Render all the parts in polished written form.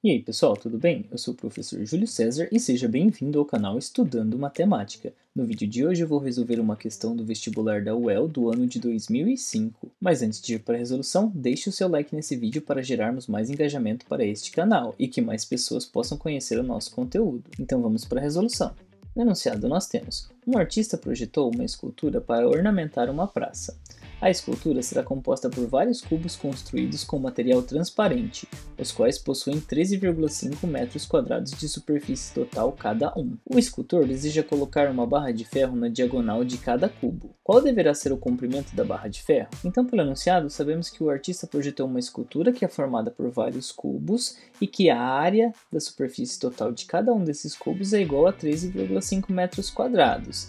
E aí pessoal, tudo bem? Eu sou o professor Júlio César e seja bem-vindo ao canal Estudando Matemática. No vídeo de hoje eu vou resolver uma questão do vestibular da UEL do ano de 2005. Mas antes de ir para a resolução, deixe o seu like nesse vídeo para gerarmos mais engajamento para este canal e que mais pessoas possam conhecer o nosso conteúdo. Então vamos para a resolução. No enunciado nós temos: um artista projetou uma escultura para ornamentar uma praça. A escultura será composta por vários cubos construídos com material transparente, os quais possuem 13,5 metros quadrados de superfície total cada um. O escultor deseja colocar uma barra de ferro na diagonal de cada cubo. Qual deverá ser o comprimento da barra de ferro? Então, pelo enunciado, sabemos que o artista projetou uma escultura que é formada por vários cubos e que a área da superfície total de cada um desses cubos é igual a 13,5 metros quadrados.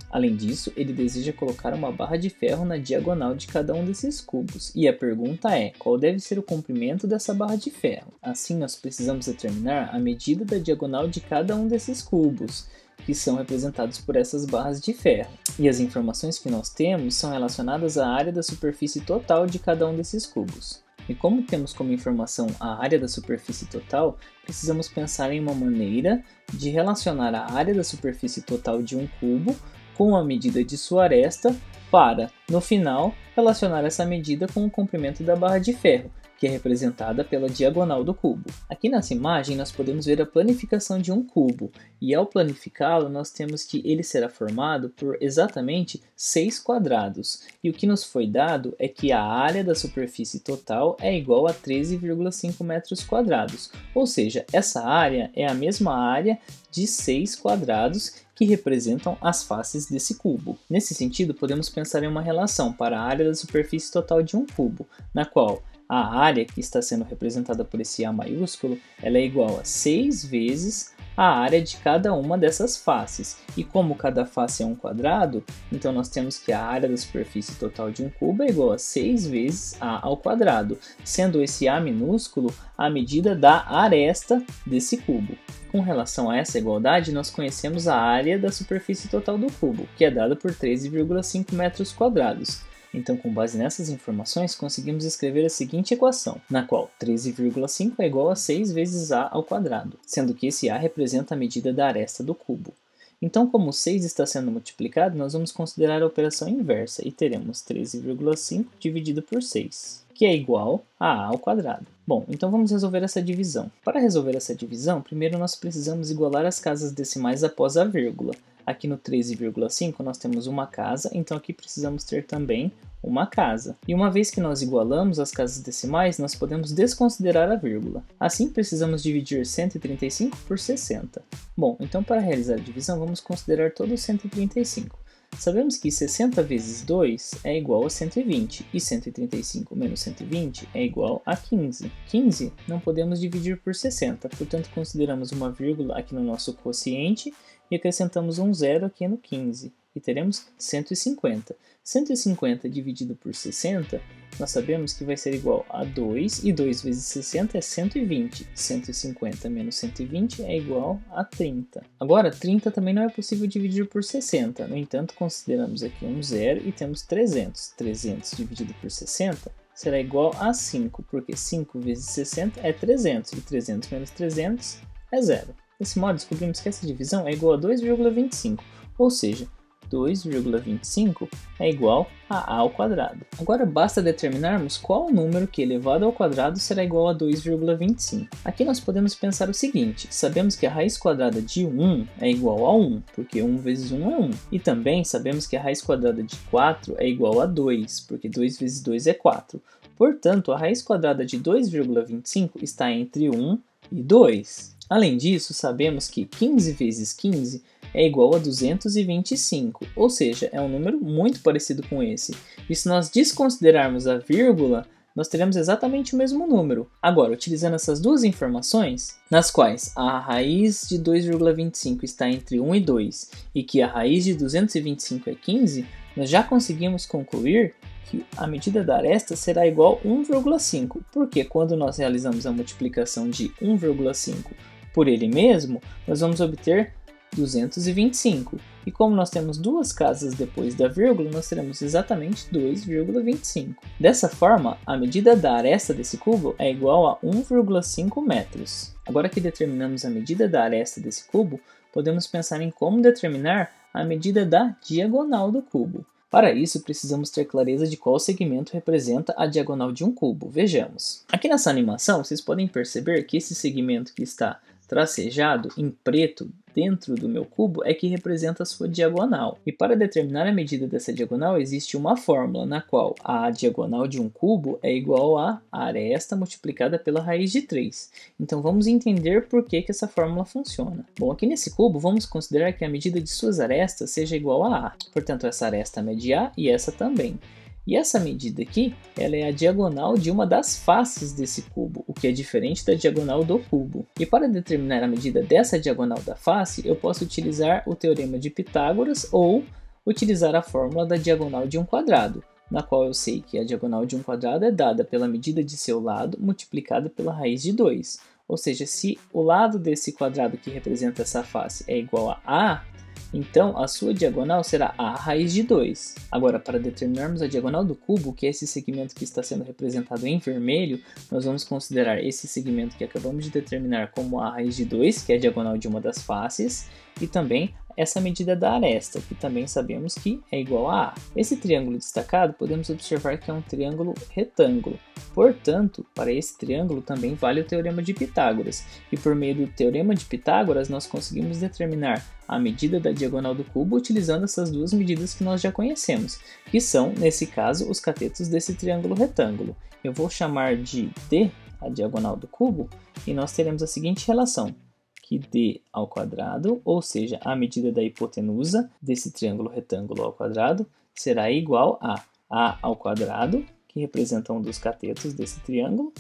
Além disso, ele deseja colocar uma barra de ferro na diagonal de cada um desses cubos. E a pergunta é, qual deve ser o comprimento dessa barra de ferro? Assim, nós precisamos determinar a medida da diagonal de cada um desses cubos, que são representados por essas barras de ferro. E as informações que nós temos são relacionadas à área da superfície total de cada um desses cubos. E como temos como informação a área da superfície total, precisamos pensar em uma maneira de relacionar a área da superfície total de um cubo com a medida de sua aresta para, no final, relacionar essa medida com o comprimento da barra de ferro, que é representada pela diagonal do cubo. Aqui nessa imagem nós podemos ver a planificação de um cubo, e ao planificá-lo nós temos que ele será formado por exatamente 6 quadrados, e o que nos foi dado é que a área da superfície total é igual a 13,5 metros quadrados, ou seja, essa área é a mesma área de 6 quadrados que representam as faces desse cubo. Nesse sentido, podemos pensar em uma relação para a área da superfície total de um cubo, na qual a área que está sendo representada por esse A maiúsculo, ela é igual a 6 vezes a área de cada uma dessas faces. E como cada face é um quadrado, então nós temos que a área da superfície total de um cubo é igual a 6 vezes A ao quadrado, sendo esse A minúsculo a medida da aresta desse cubo. Com relação a essa igualdade, nós conhecemos a área da superfície total do cubo, que é dada por 13,5 metros quadrados. Então, com base nessas informações, conseguimos escrever a seguinte equação, na qual 13,5 é igual a 6 vezes A ao quadrado, sendo que esse A representa a medida da aresta do cubo. Então, como 6 está sendo multiplicado, nós vamos considerar a operação inversa e teremos 13,5 dividido por 6, que é igual a A ao quadrado. Bom, então vamos resolver essa divisão. Para resolver essa divisão, primeiro nós precisamos igualar as casas decimais após a vírgula. Aqui no 13,5 nós temos uma casa, então aqui precisamos ter também uma casa. E uma vez que nós igualamos as casas decimais, nós podemos desconsiderar a vírgula. Assim, precisamos dividir 135 por 60. Bom, então para realizar a divisão, vamos considerar todo o 135. Sabemos que 60 vezes 2 é igual a 120, e 135 menos 120 é igual a 15. 15 não podemos dividir por 60, portanto consideramos uma vírgula aqui no nosso quociente e acrescentamos um zero aqui no 15, e teremos 150. 150 dividido por 60, nós sabemos que vai ser igual a 2, e 2 vezes 60 é 120. 150 menos 120 é igual a 30. Agora, 30 também não é possível dividir por 60, no entanto, consideramos aqui um zero e temos 300. 300 dividido por 60 será igual a 5, porque 5 vezes 60 é 300, e 300 menos 300 é zero. Desse modo, descobrimos que essa divisão é igual a 2,25, ou seja, 2,25 é igual a A ao quadrado. Agora basta determinarmos qual número que elevado ao quadrado será igual a 2,25. Aqui nós podemos pensar o seguinte: sabemos que a raiz quadrada de 1 é igual a 1, porque 1 vezes 1 é 1. E também sabemos que a raiz quadrada de 4 é igual a 2, porque 2 vezes 2 é 4. Portanto, a raiz quadrada de 2,25 está entre 1 e 2. Além disso, sabemos que 15 vezes 15 é igual a 225, ou seja, é um número muito parecido com esse. E se nós desconsiderarmos a vírgula, nós teremos exatamente o mesmo número. Agora, utilizando essas duas informações, nas quais a raiz de 2,25 está entre 1 e 2 e que a raiz de 225 é 15, nós já conseguimos concluir que a medida da aresta será igual a 1,5, porque quando nós realizamos a multiplicação de 1,5 por ele mesmo, nós vamos obter 225. E como nós temos duas casas depois da vírgula, nós teremos exatamente 2,25. Dessa forma, a medida da aresta desse cubo é igual a 1,5 metros. Agora que determinamos a medida da aresta desse cubo, podemos pensar em como determinar a medida da diagonal do cubo. Para isso, precisamos ter clareza de qual segmento representa a diagonal de um cubo. Vejamos. Aqui nessa animação, vocês podem perceber que esse segmento que está tracejado em preto dentro do meu cubo é que representa a sua diagonal. E para determinar a medida dessa diagonal, existe uma fórmula na qual a diagonal de um cubo é igual a aresta multiplicada pela raiz de 3. Então vamos entender por que essa fórmula funciona. Bom, aqui nesse cubo, vamos considerar que a medida de suas arestas seja igual a A. Portanto, essa aresta mede A e essa também. E essa medida aqui, ela é a diagonal de uma das faces desse cubo, o que é diferente da diagonal do cubo. E para determinar a medida dessa diagonal da face, eu posso utilizar o teorema de Pitágoras ou utilizar a fórmula da diagonal de um quadrado, na qual eu sei que a diagonal de um quadrado é dada pela medida de seu lado multiplicada pela raiz de 2. Ou seja, se o lado desse quadrado que representa essa face é igual a A, então a sua diagonal será A raiz de 2. Agora, para determinarmos a diagonal do cubo, que é esse segmento que está sendo representado em vermelho, nós vamos considerar esse segmento que acabamos de determinar como A raiz de 2, que é a diagonal de uma das faces, e também essa medida da aresta, que também sabemos que é igual a A. Esse triângulo destacado podemos observar que é um triângulo retângulo. Portanto, para esse triângulo também vale o teorema de Pitágoras. E por meio do teorema de Pitágoras, nós conseguimos determinar a medida da diagonal do cubo utilizando essas duas medidas que nós já conhecemos, que são, nesse caso, os catetos desse triângulo retângulo. Eu vou chamar de D, a diagonal do cubo, e nós teremos a seguinte relação, que D ao quadrado, ou seja, a medida da hipotenusa desse triângulo retângulo ao quadrado, será igual a A ao quadrado, que representa um dos catetos desse triângulo,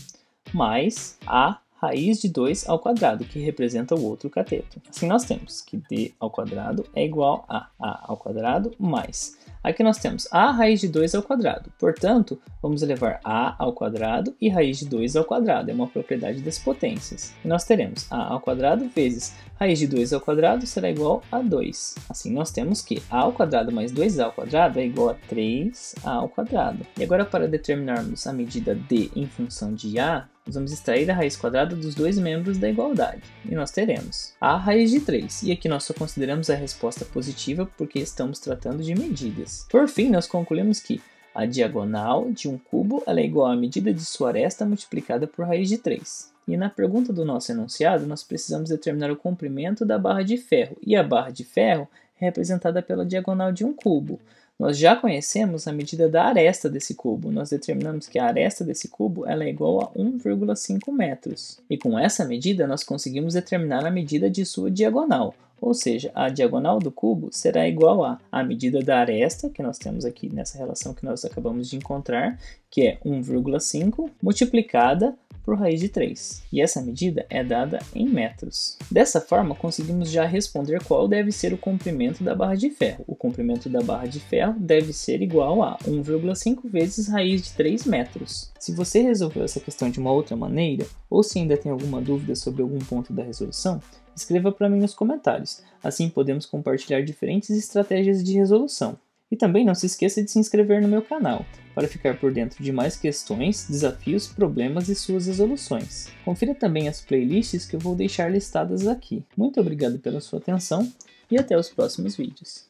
mais A raiz de 2 ao quadrado, que representa o outro cateto. Assim nós temos que D ao quadrado é igual a A ao quadrado mais. Aqui nós temos A raiz de 2 ao quadrado. Portanto, vamos elevar A ao quadrado e raiz de 2 ao quadrado. É uma propriedade das potências. E nós teremos A ao quadrado vezes raiz de 2 ao quadrado será igual a 2. Assim nós temos que A ao quadrado mais 2A ao quadrado é igual a 3A ao quadrado. E agora, para determinarmos a medida D em função de A, nós vamos extrair a raiz quadrada dos dois membros da igualdade. E nós teremos A raiz de 3. E aqui nós só consideramos a resposta positiva porque estamos tratando de medidas. Por fim, nós concluímos que a diagonal de um cubo ela é igual à medida de sua aresta multiplicada por raiz de 3. E na pergunta do nosso enunciado, nós precisamos determinar o comprimento da barra de ferro. E a barra de ferro é representada pela diagonal de um cubo. Nós já conhecemos a medida da aresta desse cubo. Nós determinamos que a aresta desse cubo ela é igual a 1,5 metros. E com essa medida, nós conseguimos determinar a medida de sua diagonal. Ou seja, a diagonal do cubo será igual a medida da aresta, que nós temos aqui nessa relação que nós acabamos de encontrar, que é 1,5 multiplicada por raiz de 3. E essa medida é dada em metros. Dessa forma, conseguimos já responder qual deve ser o comprimento da barra de ferro. O comprimento da barra de ferro deve ser igual a 1,5 vezes raiz de 3 metros. Se você resolveu essa questão de uma outra maneira, ou se ainda tem alguma dúvida sobre algum ponto da resolução, escreva para mim nos comentários. Assim podemos compartilhar diferentes estratégias de resolução. E também não se esqueça de se inscrever no meu canal, para ficar por dentro de mais questões, desafios, problemas e suas resoluções. Confira também as playlists que eu vou deixar listadas aqui. Muito obrigado pela sua atenção e até os próximos vídeos.